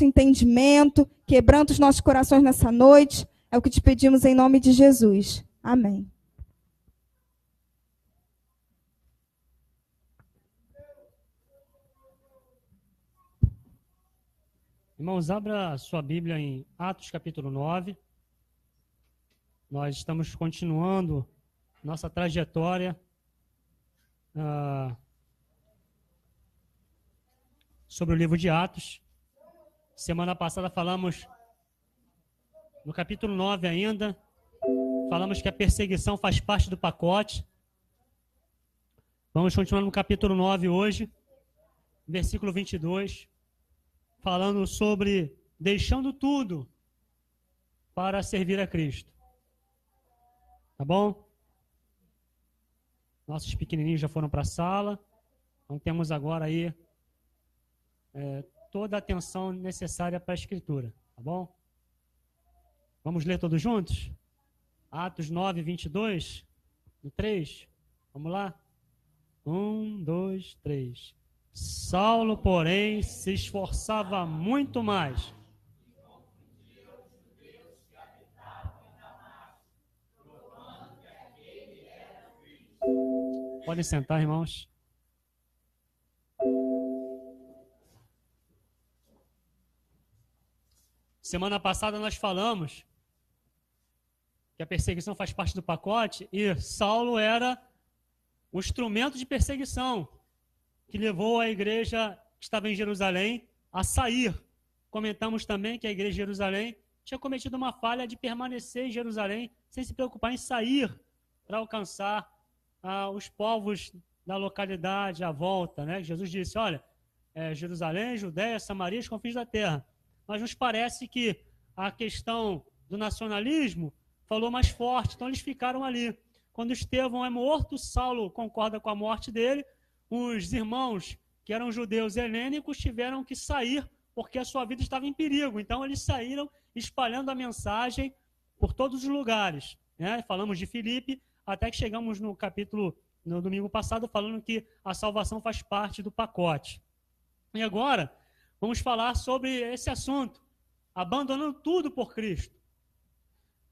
entendimento, quebranta os nossos corações nessa noite. É o que te pedimos em nome de Jesus. Amém. Irmãos, abra sua Bíblia em Atos capítulo 9. Nós estamos continuando nossa trajetória sobre o livro de Atos. Semana passada falamos, no capítulo 9 ainda, falamos que a perseguição faz parte do pacote. Vamos continuar no capítulo 9 hoje, versículo 22, falando sobre deixando tudo para servir a Cristo. Tá bom? Nossos pequenininhos já foram para a sala, então temos agora aí toda a atenção necessária para a Escritura, tá bom? Vamos ler todos juntos? Atos 9, 22, no 3, vamos lá? 1, 2, 3. Saulo, porém, se esforçava muito mais. Podem sentar, irmãos. Semana passada nós falamos que a perseguição faz parte do pacote e Saulo era o instrumento de perseguição que levou a igreja que estava em Jerusalém a sair. Comentamos também que a igreja de Jerusalém tinha cometido uma falha de permanecer em Jerusalém sem se preocupar em sair para alcançar os povos da localidade à volta, né? Jesus disse, olha, Jerusalém, Judéia, Samaria, os confins da terra. Mas nos parece que a questão do nacionalismo falou mais forte, então eles ficaram ali. Quando Estevão é morto, Saulo concorda com a morte dele, os irmãos que eram judeus helênicos tiveram que sair porque a sua vida estava em perigo. Então eles saíram espalhando a mensagem por todos os lugares, né? Falamos de Filipe, até que chegamos no capítulo, no domingo passado, falando que a salvação faz parte do pacote. E agora, vamos falar sobre esse assunto, abandonando tudo por Cristo.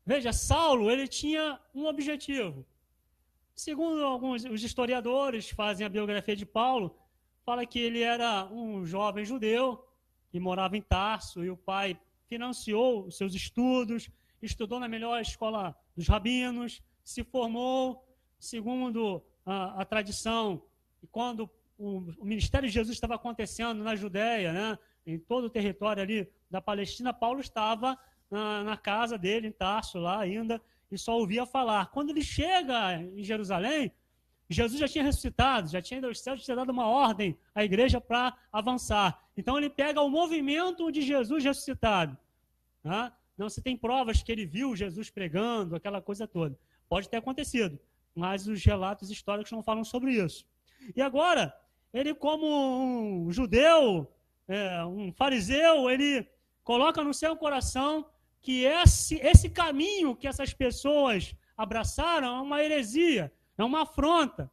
Veja, Saulo, ele tinha um objetivo. Segundo alguns os historiadores fazem a biografia de Paulo, fala que ele era um jovem judeu que morava em Tarso e o pai financiou os seus estudos, estudou na melhor escola dos rabinos, se formou, segundo a tradição, e quando o ministério de Jesus estava acontecendo na Judéia, né, em todo o território ali da Palestina, Paulo estava na casa dele, em Tarso, lá ainda, e só ouvia falar. Quando ele chega em Jerusalém, Jesus já tinha ressuscitado, já tinha ido aos céus, tinha dado uma ordem à igreja para avançar. Então ele pega o movimento de Jesus ressuscitado. Tá? Não se tem provas que ele viu Jesus pregando, aquela coisa toda. Pode ter acontecido, mas os relatos históricos não falam sobre isso. E agora, ele como um judeu, um fariseu, ele coloca no seu coração que esse caminho que essas pessoas abraçaram é uma heresia, é uma afronta.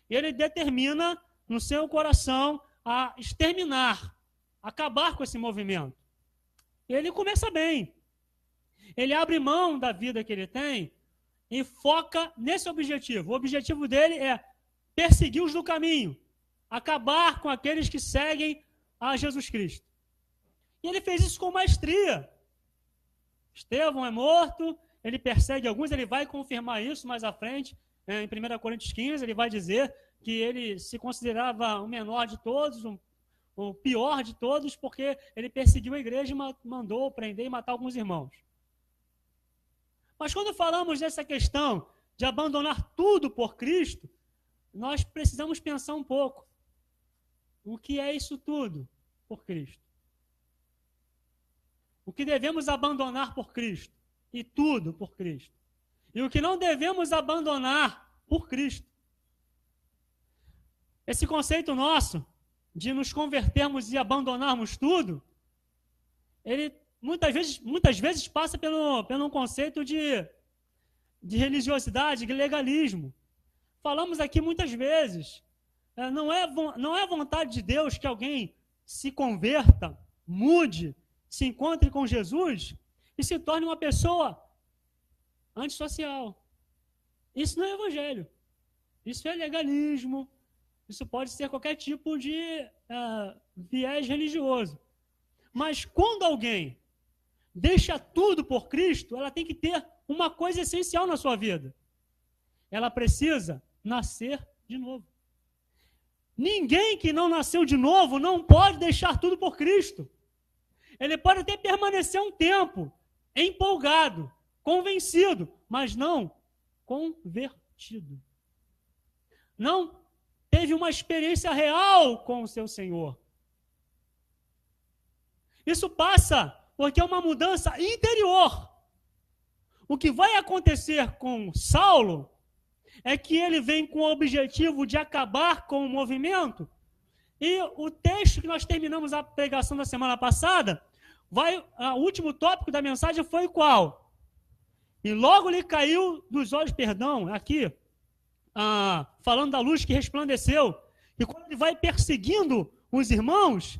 E ele determina no seu coração a exterminar, acabar com esse movimento. E ele começa bem. Ele abre mão da vida que ele tem e foca nesse objetivo. O objetivo dele é perseguir os do caminho, acabar com aqueles que seguem a Jesus Cristo. E ele fez isso com maestria. Estevão é morto, ele persegue alguns, ele vai confirmar isso mais à frente, em 1 Coríntios 15, ele vai dizer que ele se considerava o menor de todos, o pior de todos, porque ele perseguiu a igreja e mandou prender e matar alguns irmãos. Mas quando falamos dessa questão de abandonar tudo por Cristo, nós precisamos pensar um pouco. O que é isso tudo por Cristo? O que devemos abandonar por Cristo? E tudo por Cristo. E o que não devemos abandonar por Cristo? Esse conceito nosso de nos convertermos e abandonarmos tudo, ele muitas vezes passa pelo um conceito de religiosidade, de legalismo. Falamos aqui muitas vezes, não é a vontade de Deus que alguém se converta, mude se encontre com Jesus e se torne uma pessoa antissocial. Isso não é evangelho. Isso é legalismo. Isso pode ser qualquer tipo de viés religioso. Mas quando alguém deixa tudo por Cristo, ela tem que ter uma coisa essencial na sua vida. Ela precisa nascer de novo. Ninguém que não nasceu de novo não pode deixar tudo por Cristo. Ele pode até permanecer um tempo empolgado, convencido, mas não convertido. Não teve uma experiência real com o seu Senhor. Isso passa porque é uma mudança interior. O que vai acontecer com Saulo é que ele vem com o objetivo de acabar com o movimento. E o texto que nós terminamos a pregação da semana passada, o último tópico da mensagem foi qual? E logo lhe caiu dos olhos, aqui, falando da luz que resplandeceu. E quando ele vai perseguindo os irmãos,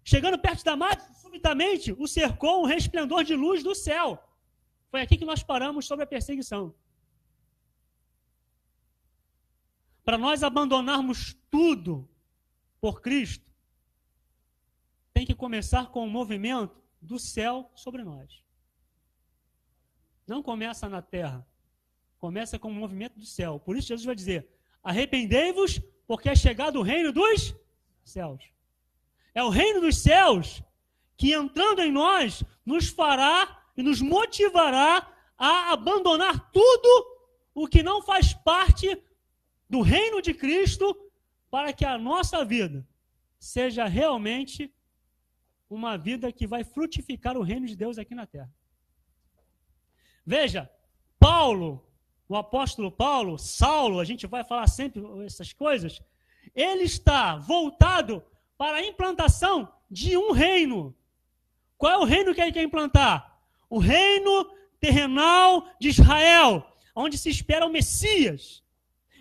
chegando perto de Damasco, subitamente o cercou um resplendor de luz do céu. Foi aqui que nós paramos sobre a perseguição. Para nós abandonarmos tudo por Cristo, tem que começar com o movimento do céu sobre nós. Não começa na terra, começa com o movimento do céu. Por isso Jesus vai dizer, arrependei-vos, porque é chegado o reino dos céus. É o reino dos céus que, entrando em nós, nos fará e nos motivará a abandonar tudo o que não faz parte do reino de Cristo, para que a nossa vida seja realmente uma vida que vai frutificar o reino de Deus aqui na terra. Veja, Paulo, o apóstolo Paulo, Saulo, a gente vai falar sempre essas coisas, ele está voltado para a implantação de um reino. Qual é o reino que ele quer implantar? O reino terrenal de Israel, onde se espera o Messias,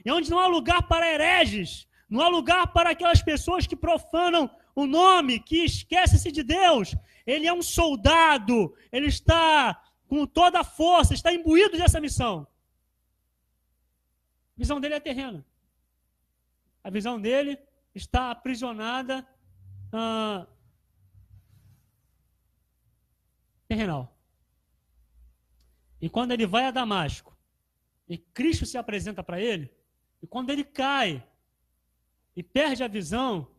e onde não há lugar para hereges, não há lugar para aquelas pessoas que profanam o nome, que esquecem-se de Deus. Ele é um soldado, ele está com toda a força, está imbuído dessa missão. A visão dele é terrena. A visão dele está aprisionada terrenal. E quando ele vai a Damasco, e Cristo se apresenta para ele, e quando ele cai e perde a visão,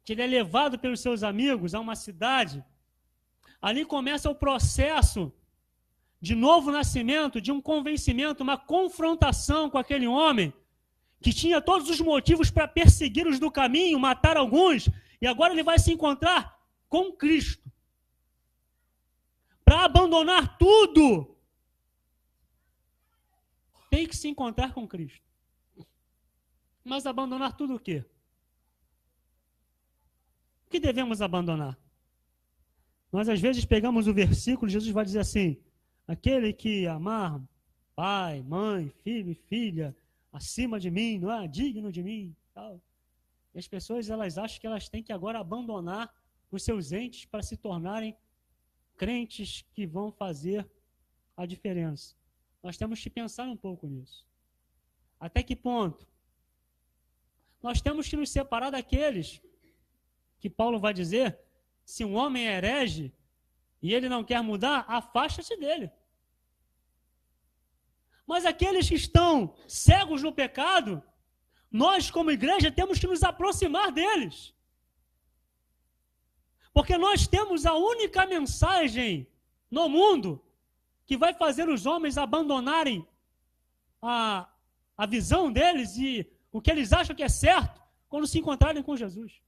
que ele é levado pelos seus amigos a uma cidade, ali começa o processo de novo nascimento, de um convencimento, uma confrontação com aquele homem que tinha todos os motivos para perseguir os do caminho, matar alguns, e agora ele vai se encontrar com Cristo. Para abandonar tudo, tem que se encontrar com Cristo. Mas abandonar tudo o quê? O que devemos abandonar? Nós às vezes pegamos o versículo, Jesus vai dizer assim, aquele que amar pai, mãe, filho e filha acima de mim, não é digno de mim. Tal. E as pessoas elas acham que elas têm que agora abandonar os seus entes para se tornarem crentes que vão fazer a diferença. Nós temos que pensar um pouco nisso. Até que ponto? Nós temos que nos separar daqueles que Paulo vai dizer, se um homem é herege e ele não quer mudar, afasta-se dele. Mas aqueles que estão cegos no pecado, nós como igreja temos que nos aproximar deles. Porque nós temos a única mensagem no mundo que vai fazer os homens abandonarem a visão deles e o que eles acham que é certo quando se encontrarem com Jesus.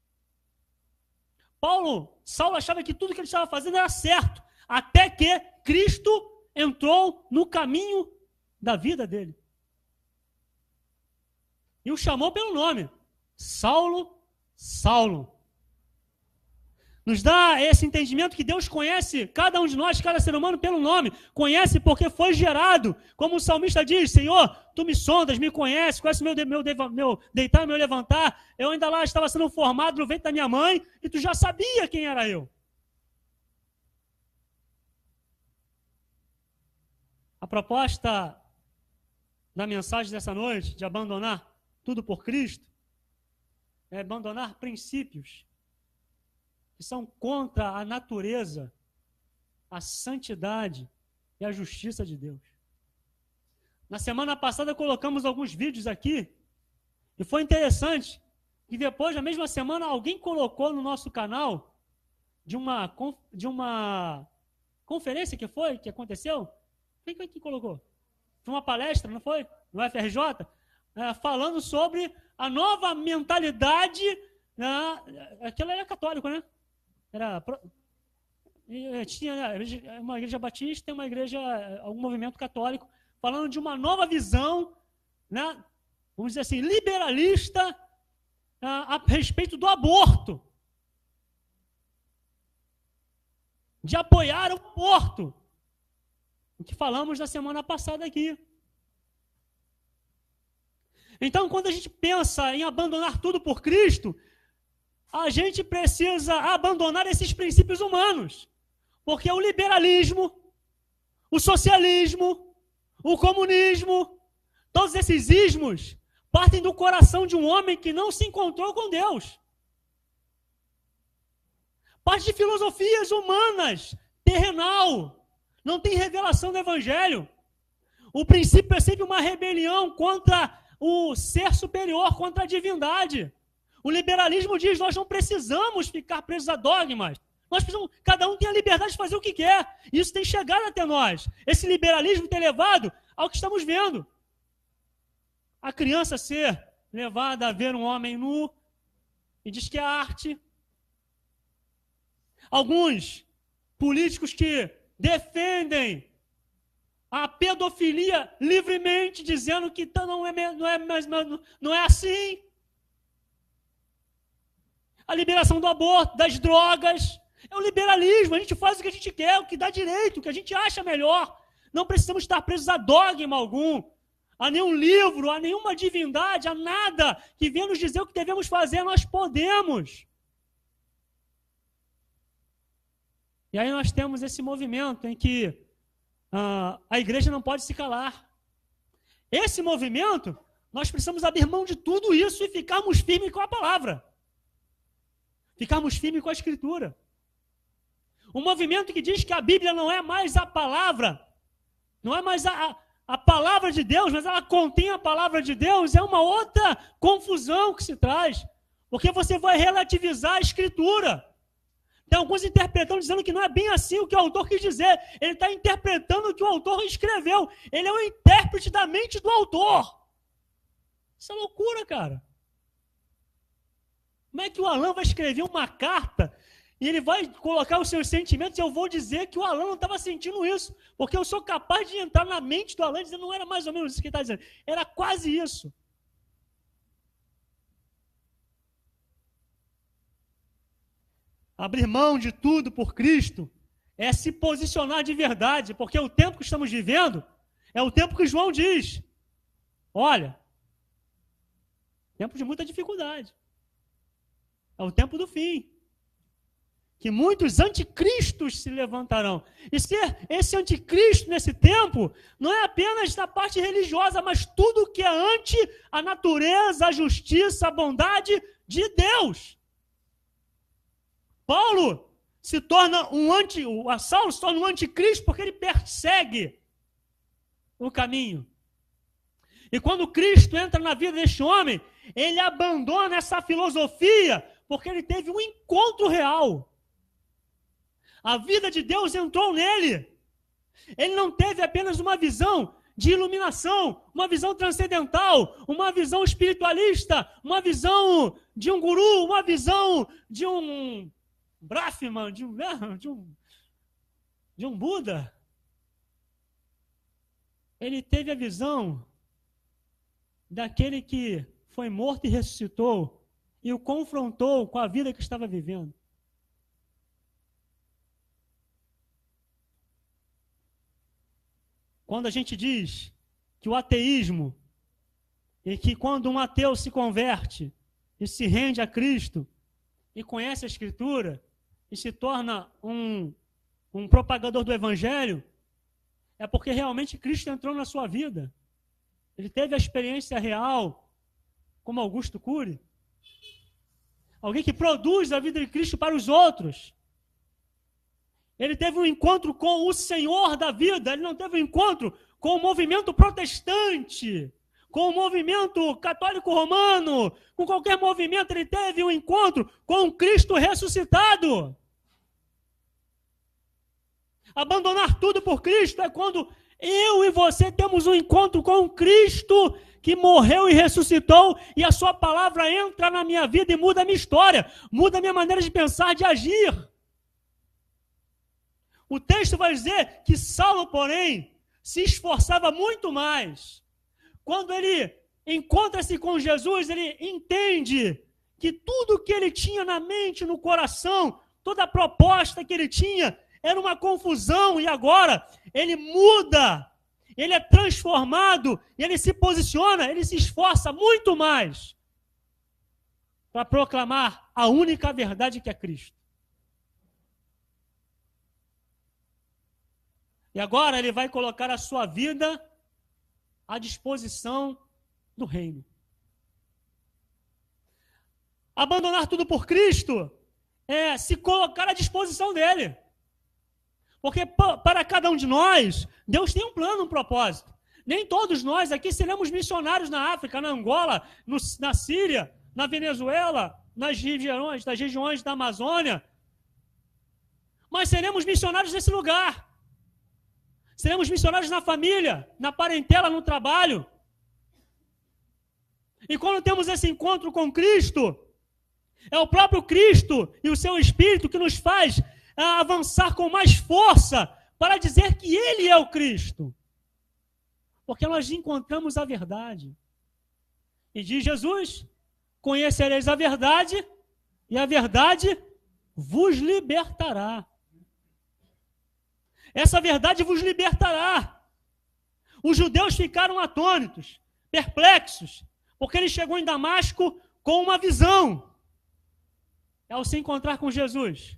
Saulo achava que tudo que ele estava fazendo era certo, até que Cristo entrou no caminho da vida dele. E o chamou pelo nome, Saulo, Saulo. Nos dá esse entendimento que Deus conhece cada um de nós, cada ser humano pelo nome. Conhece porque foi gerado. Como o salmista diz, Senhor, tu me sondas, me conheces, conhece meu deitar e meu levantar. Eu ainda lá estava sendo formado no ventre da minha mãe e tu já sabia quem era eu. A proposta da mensagem dessa noite, de abandonar tudo por Cristo, é abandonar princípios que são contra a natureza, a santidade e a justiça de Deus. Na semana passada colocamos alguns vídeos aqui e foi interessante que depois, na mesma semana, alguém colocou no nosso canal de uma conferência que aconteceu. Quem que colocou? Foi uma palestra, não foi? No FRJ, falando sobre a nova mentalidade. Aquilo era católico, né? Tinha uma igreja batista e uma igreja, um movimento católico, falando de uma nova visão, né? Vamos dizer assim, liberalista a respeito do aborto. De apoiar o aborto. O que falamos na semana passada aqui. Então, quando a gente pensa em abandonar tudo por Cristo, a gente precisa abandonar esses princípios humanos. Porque o liberalismo, o socialismo, o comunismo, todos esses ismos partem do coração de um homem que não se encontrou com Deus. Parte de filosofias humanas, terrenal, não tem revelação do Evangelho. O princípio é sempre uma rebelião contra o ser superior, contra a divindade. O liberalismo diz, nós não precisamos ficar presos a dogmas. Nós precisamos, cada um tem a liberdade de fazer o que quer. Isso tem chegado até nós. Esse liberalismo tem levado ao que estamos vendo. A criança ser levada a ver um homem nu e diz que é arte. Alguns políticos que defendem a pedofilia livremente, dizendo que não é assim. A liberação do aborto, das drogas, é o liberalismo. A gente faz o que a gente quer, o que dá direito, o que a gente acha melhor. Não precisamos estar presos a dogma algum, a nenhum livro, a nenhuma divindade, a nada que venha nos dizer o que devemos fazer, nós podemos. E aí nós temos esse movimento em que a igreja não pode se calar. Esse movimento, nós precisamos abrir mão de tudo isso e ficarmos firmes com a palavra. Ficarmos firmes com a Escritura. Um movimento que diz que a Bíblia não é mais a palavra, não é mais a palavra de Deus, mas ela contém a palavra de Deus, é uma outra confusão que se traz. Porque você vai relativizar a Escritura. Tem alguns interpretando, dizendo que não é bem assim o que o autor quis dizer. Ele está interpretando o que o autor escreveu. Ele é o intérprete da mente do autor. Isso é loucura, cara. Como é que o Alan vai escrever uma carta e ele vai colocar os seus sentimentos e eu vou dizer que o Alan não estava sentindo isso? Porque eu sou capaz de entrar na mente do Alan e dizer não era mais ou menos isso que ele está dizendo. Era quase isso. Abrir mão de tudo por Cristo é se posicionar de verdade, porque o tempo que estamos vivendo é o tempo que João diz. Olha, tempo de muita dificuldade. É o tempo do fim. Que muitos anticristos se levantarão. E ser esse anticristo nesse tempo não é apenas da parte religiosa, mas tudo que é anti a natureza, a justiça, a bondade de Deus. Saulo se torna um anticristo porque ele persegue o caminho. E quando Cristo entra na vida deste homem, ele abandona essa filosofia porque ele teve um encontro real. A vida de Deus entrou nele. Ele não teve apenas uma visão de iluminação, uma visão transcendental, uma visão espiritualista, uma visão de um guru, uma visão de um Brahman, de um Buda. Ele teve a visão daquele que foi morto e ressuscitou e o confrontou com a vida que estava vivendo. Quando a gente diz que o ateísmo, e que quando um ateu se converte e se rende a Cristo e conhece a Escritura e se torna um propagador do Evangelho, é porque realmente Cristo entrou na sua vida. Ele teve a experiência real, como Augusto Cury. Alguém que produz a vida de Cristo para os outros. Ele teve um encontro com o Senhor da vida. Ele não teve um encontro com o movimento protestante, com o movimento católico romano, com qualquer movimento. Ele teve um encontro com o Cristo ressuscitado. Abandonar tudo por Cristo é quando eu e você temos um encontro com Cristo que morreu e ressuscitou, e a sua palavra entra na minha vida e muda a minha história, muda a minha maneira de pensar, de agir. O texto vai dizer que Saulo, porém, se esforçava muito mais. Quando ele encontra-se com Jesus, ele entende que tudo que ele tinha na mente, no coração, toda a proposta que ele tinha, era uma confusão, e agora ele muda, ele é transformado, e ele se posiciona, ele se esforça muito mais para proclamar a única verdade que é Cristo. E agora ele vai colocar a sua vida à disposição do reino. Abandonar tudo por Cristo é se colocar à disposição dele. Porque para cada um de nós, Deus tem um plano, um propósito. Nem todos nós aqui seremos missionários na África, na Angola, na Síria, na Venezuela, nas regiões da Amazônia. Mas seremos missionários nesse lugar. Seremos missionários na família, na parentela, no trabalho. E quando temos esse encontro com Cristo, é o próprio Cristo e o seu Espírito que nos faz avançar com mais força para dizer que Ele é o Cristo. Porque nós encontramos a verdade. E diz Jesus, conhecereis a verdade, e a verdade vos libertará. Essa verdade vos libertará. Os judeus ficaram atônitos, perplexos, porque ele chegou em Damasco com uma visão. Ao se encontrar com Jesus,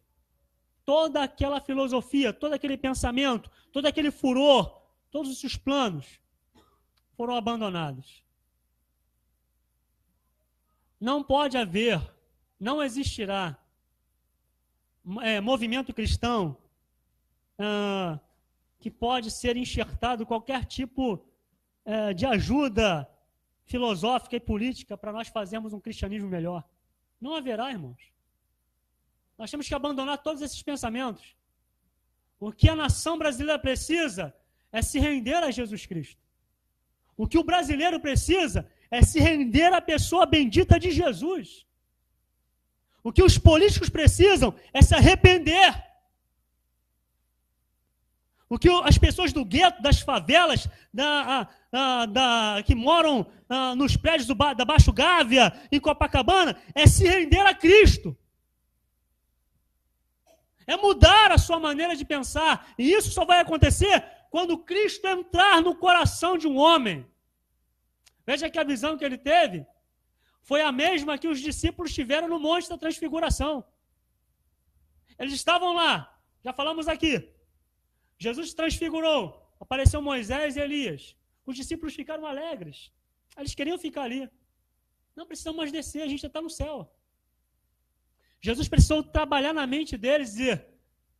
toda aquela filosofia, todo aquele pensamento, todo aquele furor, todos os seus planos foram abandonados. Não pode haver, não existirá movimento cristão que pode ser enxertado qualquer tipo de ajuda filosófica e política para nós fazermos um cristianismo melhor. Não haverá, irmãos. Nós temos que abandonar todos esses pensamentos. O que a nação brasileira precisa é se render a Jesus Cristo. O que o brasileiro precisa é se render à pessoa bendita de Jesus. O que os políticos precisam é se arrepender. O que as pessoas do gueto, das favelas, que moram nos prédios da Baixo Gávea, em Copacabana, é se render a Cristo. É mudar a sua maneira de pensar. E isso só vai acontecer quando Cristo entrar no coração de um homem. Veja que a visão que ele teve foi a mesma que os discípulos tiveram no Monte da Transfiguração. Eles estavam lá, já falamos aqui. Jesus se transfigurou, apareceu Moisés e Elias. Os discípulos ficaram alegres. Eles queriam ficar ali. Não precisamos mais descer, a gente já está no céu. Jesus precisou trabalhar na mente deles e dizer,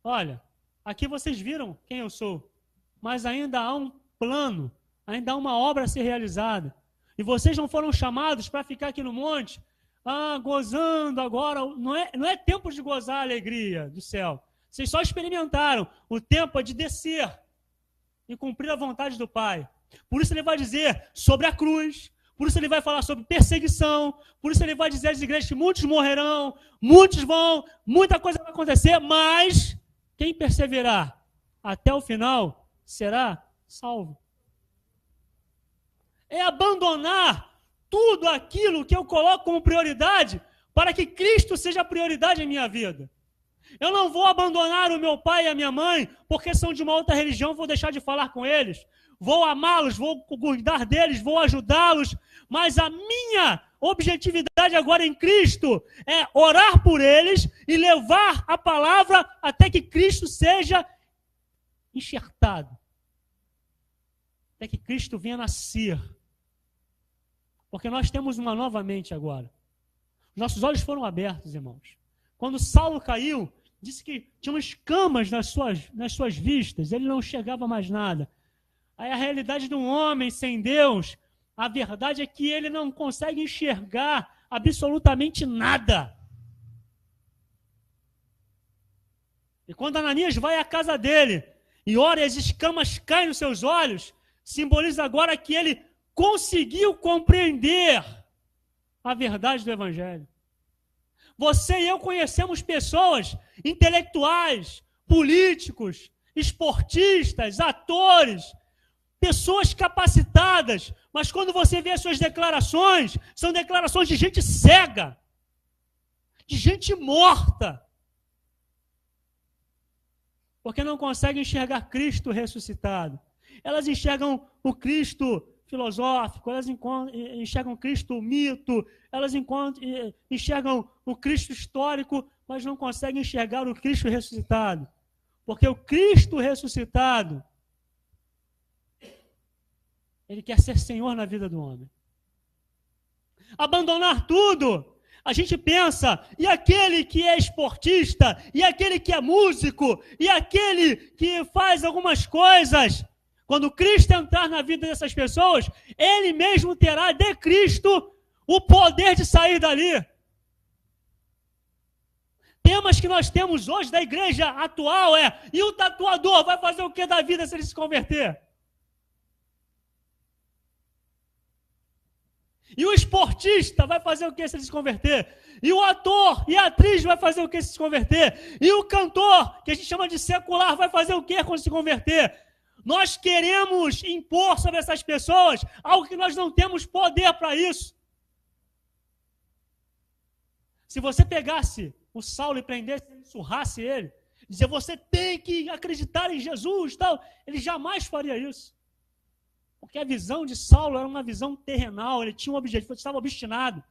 olha, aqui vocês viram quem eu sou, mas ainda há um plano, ainda há uma obra a ser realizada. E vocês não foram chamados para ficar aqui no monte, gozando agora. Não é tempo de gozar a alegria do céu. Vocês só experimentaram. O tempo é de descer e cumprir a vontade do Pai. Por isso ele vai dizer sobre a cruz, por isso ele vai falar sobre perseguição, por isso ele vai dizer às igrejas que muitos morrerão, muitos vão, muita coisa vai acontecer, mas quem perseverar até o final será salvo. É abandonar tudo aquilo que eu coloco como prioridade para que Cristo seja a prioridade em minha vida. Eu não vou abandonar o meu pai e a minha mãe porque são de uma outra religião, vou deixar de falar com eles. Vou amá-los, vou cuidar deles, vou ajudá-los, mas a minha objetividade agora em Cristo é orar por eles e levar a palavra até que Cristo seja enxertado, até que Cristo venha nascer. Porque nós temos uma nova mente agora. Nossos olhos foram abertos, irmãos. Quando Saulo caiu, disse que tinham escamas nas suas vistas, ele não enxergava mais nada. Aí a realidade de um homem sem Deus, a verdade é que ele não consegue enxergar absolutamente nada. E quando Ananias vai à casa dele e ora e as escamas caem nos seus olhos, simboliza agora que ele conseguiu compreender a verdade do Evangelho. Você e eu conhecemos pessoas intelectuais, políticos, esportistas, atores, pessoas capacitadas, mas quando você vê as suas declarações, são declarações de gente cega, de gente morta, porque não conseguem enxergar Cristo ressuscitado. Elas enxergam o Cristo filosófico, elas enxergam Cristo mito, elas enxergam o Cristo histórico, mas não conseguem enxergar o Cristo ressuscitado. Porque o Cristo ressuscitado, ele quer ser Senhor na vida do homem. Abandonar tudo. A gente pensa, e aquele que é esportista, e aquele que é músico, e aquele que faz algumas coisas, quando Cristo entrar na vida dessas pessoas, ele mesmo terá de Cristo o poder de sair dali. Temas que nós temos hoje da igreja atual e o tatuador vai fazer o que da vida se ele se converter? E o esportista vai fazer o que se ele se converter? E o ator e a atriz vai fazer o que se se converter? E o cantor, que a gente chama de secular, vai fazer o que quando se converter? Nós queremos impor sobre essas pessoas algo que nós não temos poder para isso. Se você pegasse o Saulo e prendesse, surrasse ele, dizer, você tem que acreditar em Jesus, tal, ele jamais faria isso. Porque a visão de Saulo era uma visão terrenal, ele tinha um objetivo, ele estava obstinado.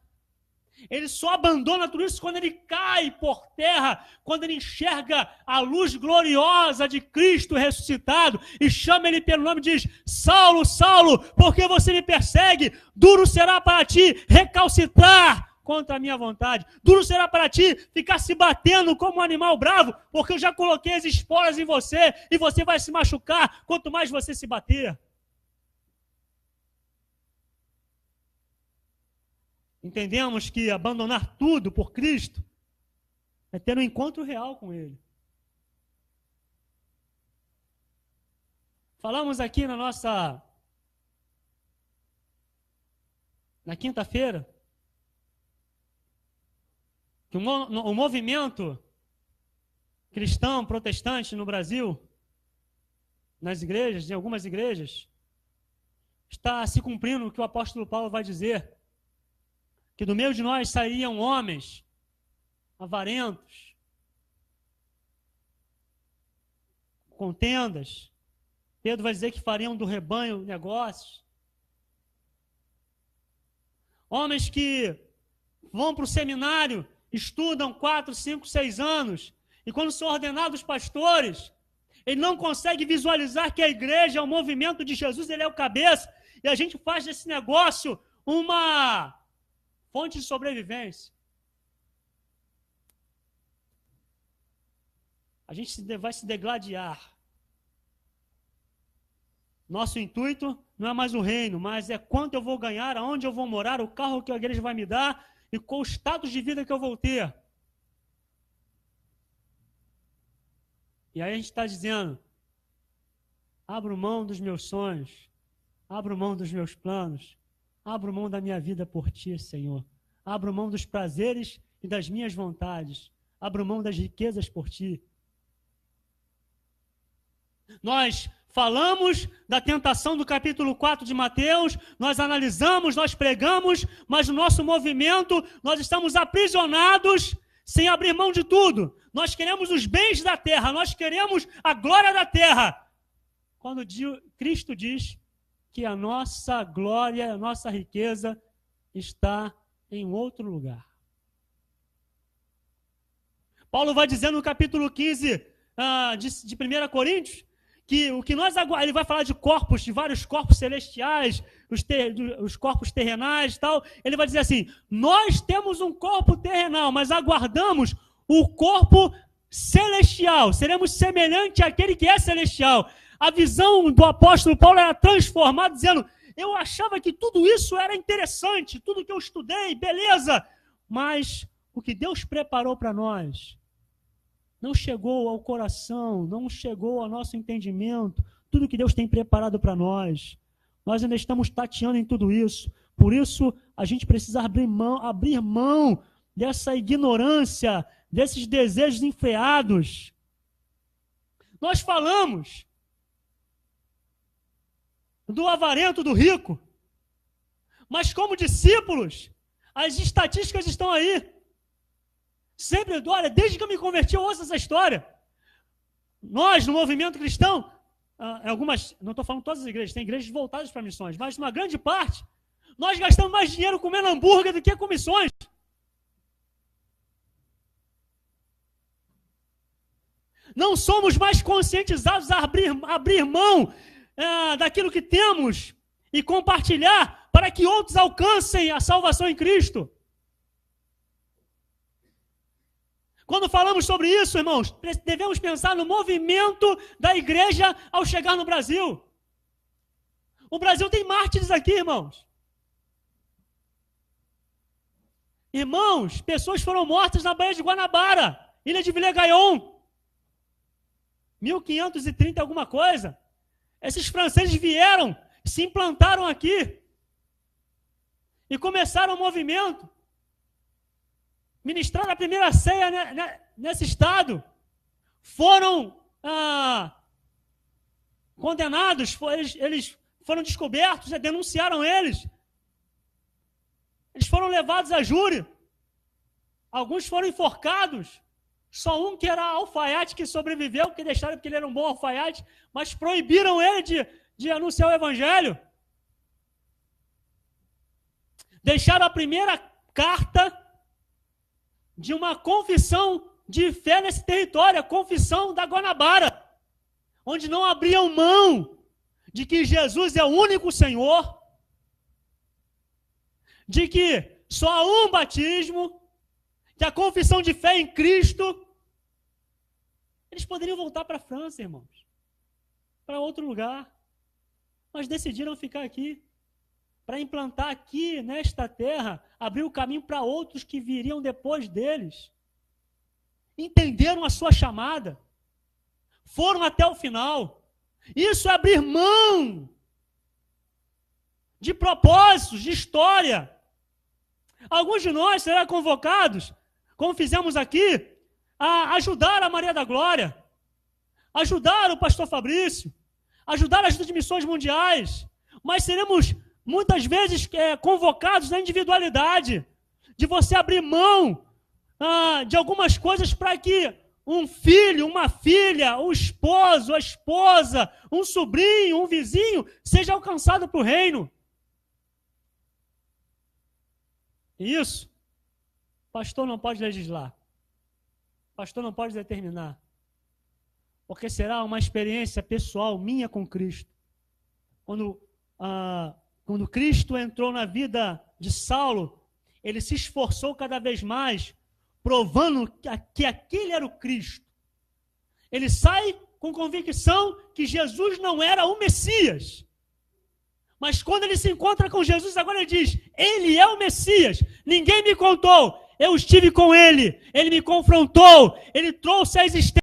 Ele só abandona tudo isso quando ele cai por terra, quando ele enxerga a luz gloriosa de Cristo ressuscitado e chama ele pelo nome e diz, Saulo, Saulo, por que você me persegue? Duro será para ti recalcitrar contra a minha vontade. Duro será para ti ficar se batendo como um animal bravo, porque eu já coloquei as esporas em você e você vai se machucar quanto mais você se bater. Entendemos que abandonar tudo por Cristo é ter um encontro real com Ele. Falamos aqui na quinta-feira, que o movimento cristão protestante no Brasil, nas igrejas, em algumas igrejas, está se cumprindo o que o apóstolo Paulo vai dizer, que do meio de nós sairiam homens avarentos, contendas. Pedro vai dizer que fariam do rebanho negócios. Homens que vão para o seminário, estudam 4, 5, 6 anos, e quando são ordenados pastores, ele não consegue visualizar que a igreja é o movimento de Jesus, ele é o cabeça, e a gente faz desse negócio uma fonte de sobrevivência. A gente vai se degladiar. Nosso intuito não é mais o reino, mas é quanto eu vou ganhar, aonde eu vou morar, o carro que a igreja vai me dar e qual o status de vida que eu vou ter. E aí a gente está dizendo, abro mão dos meus sonhos, abro mão dos meus planos, abro mão da minha vida por ti, Senhor. Abro mão dos prazeres e das minhas vontades. Abro mão das riquezas por ti. Nós falamos da tentação do capítulo 4 de Mateus, nós analisamos, nós pregamos, mas no nosso movimento nós estamos aprisionados sem abrir mão de tudo. Nós queremos os bens da terra, nós queremos a glória da terra. Quando Cristo diz que a nossa glória, a nossa riqueza está em outro lugar. Paulo vai dizer no capítulo 15 de 1 Coríntios que o que nós ele vai falar de corpos, de vários corpos celestiais, os corpos terrenais e tal. Ele vai dizer assim: nós temos um corpo terrenal, mas aguardamos o corpo celestial. Seremos semelhantes àquele que é celestial. A visão do apóstolo Paulo era transformada, dizendo: eu achava que tudo isso era interessante, tudo que eu estudei, beleza, mas o que Deus preparou para nós não chegou ao coração, não chegou ao nosso entendimento, tudo que Deus tem preparado para nós. Nós ainda estamos tateando em tudo isso. Por isso, a gente precisa abrir mão dessa ignorância, desses desejos enfreados. Nós falamos do avarento, do rico, mas como discípulos, as estatísticas estão aí. Sempre, olha, desde que eu me converti, eu ouço essa história. Nós, no movimento cristão, algumas, não estou falando todas as igrejas, tem igrejas voltadas para missões, mas uma grande parte, nós gastamos mais dinheiro comendo hambúrguer do que com missões. Não somos mais conscientizados a abrir mão daquilo que temos e compartilhar para que outros alcancem a salvação em Cristo. Quando falamos sobre isso, irmãos, devemos pensar no movimento da igreja ao chegar no Brasil. O Brasil tem mártires aqui, irmãos. Irmãos, pessoas foram mortas na Baía de Guanabara, Ilha de Villegagnon. 1530 alguma coisa. Esses franceses vieram, se implantaram aqui e começaram o movimento. Ministraram a primeira ceia nesse estado. Foram condenados, eles foram descobertos, denunciaram eles. Eles foram levados a júri. Alguns foram enforcados. Só um que era alfaiate que sobreviveu, que deixaram porque ele era um bom alfaiate, mas proibiram ele de anunciar o evangelho. Deixaram a primeira carta de uma confissão de fé nesse território, a confissão da Guanabara, onde não abriam mão de que Jesus é o único Senhor, de que só há um batismo, que a confissão de fé em Cristo. Eles poderiam voltar para a França, irmãos, para outro lugar, mas decidiram ficar aqui, para implantar aqui, nesta terra, abrir o caminho para outros que viriam depois deles. Entenderam a sua chamada, foram até o final. Isso é abrir mão de propósitos, de história. Alguns de nós serão convocados, como fizemos aqui, a ajudar a Maria da Glória, ajudar o pastor Fabrício, ajudar a ajuda de missões mundiais, mas seremos muitas vezes convocados na individualidade, de você abrir mão de algumas coisas para que um filho, uma filha, um esposo, a esposa, um sobrinho, um vizinho, seja alcançado para o reino. E isso, pastor não pode legislar, pastor não pode determinar, porque será uma experiência pessoal minha com Cristo. Quando Cristo entrou na vida de Saulo, ele se esforçou cada vez mais, provando que aquele era o Cristo. Ele sai com convicção que Jesus não era o Messias. Mas quando ele se encontra com Jesus, agora ele diz: ele é o Messias. Ninguém me contou, eu estive com ele. Ele me confrontou, ele trouxe a existência